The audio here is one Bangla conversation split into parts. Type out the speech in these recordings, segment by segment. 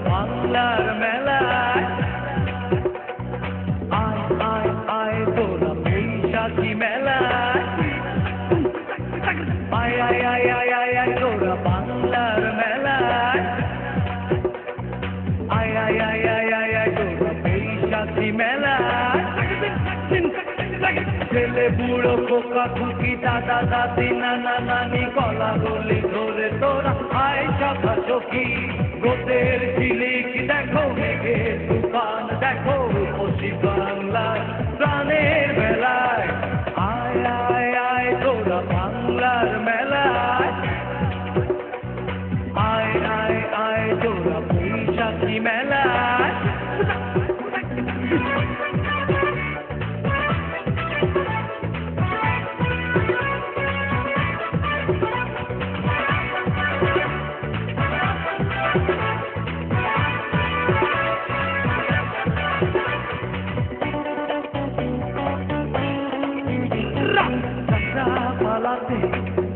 বাংলার মেলায় আয় আয় আয় তোরা বৈশাখী মেলায় আয় আয় আয় আয় আয় আয় তোরা বাংলার মেলায় আয় আয় আয় আয় আয় আয় তোরা বৈশাখী মেলায় ছেলে বুড়ো খোকা খুকি দাদা দাদি নানা নানি গলা গলি ধরে তোরা আয় সখা সখী গোদের ঝিলিক দেখো মেঘের তুফান দেখো পশ্চিম বাংলার প্রাণের মেলায় আয় আয় আয় তোরা বাংলার মেলায় আয় আয় আয় তোরা বৈশাখী মেলায়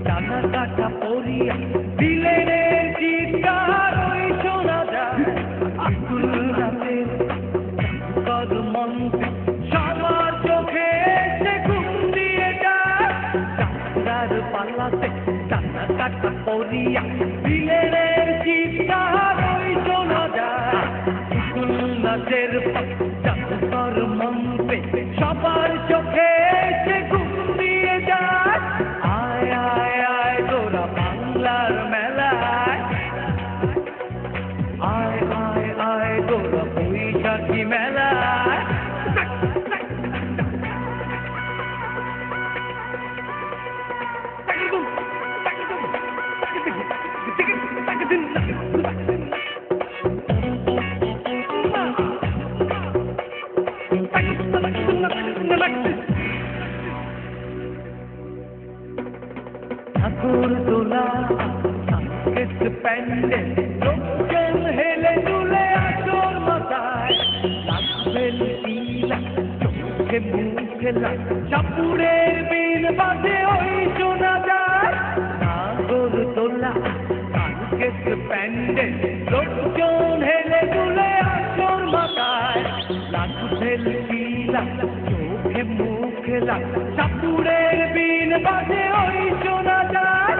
টানা কাটা পরিয়া দিলের চিৎকার ওই শোনা যায় আকুল রাতের কর মন্ত্রী সবার চোখে এসে ঘুম দিয়ে যায় যাত্রার পাল্লাতে টানা কাটা পরিয়া দিলের চিৎকার ওই শোনা যায় আকুল রাতের জাদুকর মন্ত্রী সবার চোখে এসে ঘুম দিয়ে যায় আয় আয় আয় তোরা বাংলার মেলায় আয় আয় আয় তোরা বৈশাখী মেলায় ঠাকুর তোলা সাংকেত প্যান্ডেল লোকজন হেলে দুলে আসর মাথায় লাগবেন তিলা চোখে মুখে চাপুরের বিন বাজে ওই শোনা যায় ঠাকুর তোলা সাংকেত প্যান্ডেল লোকজন হেলে দুলে আসর মাথায় লাগবেন তিলা চোখে মুখে চাপুরের বিন বাজে ওই শোনা যায়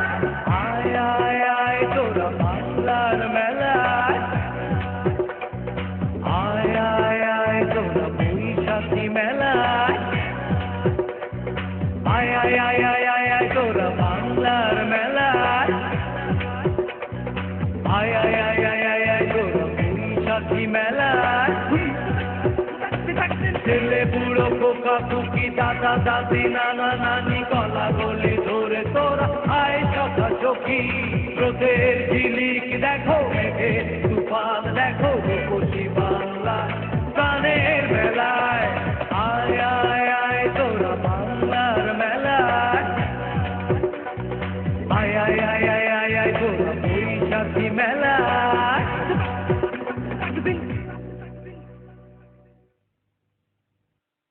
আয় আয় আয় তোরা বাংলার মেলায় আয় আয় আয় তোরা বৈশাখী মেলায় আয় আয় আয় আয় আয় আয় তোরা বাংলার মেলায় আয় আয় আয় আয় আয় আয় তোরা বৈশাখী মেলায় ছেলে বুড়ো খোকা খুকি দাদা দাদি নানা নানি গলা গলি ধরে তোরা আয় সখা সখী রোদের ঝিলিক দেখো মেঘে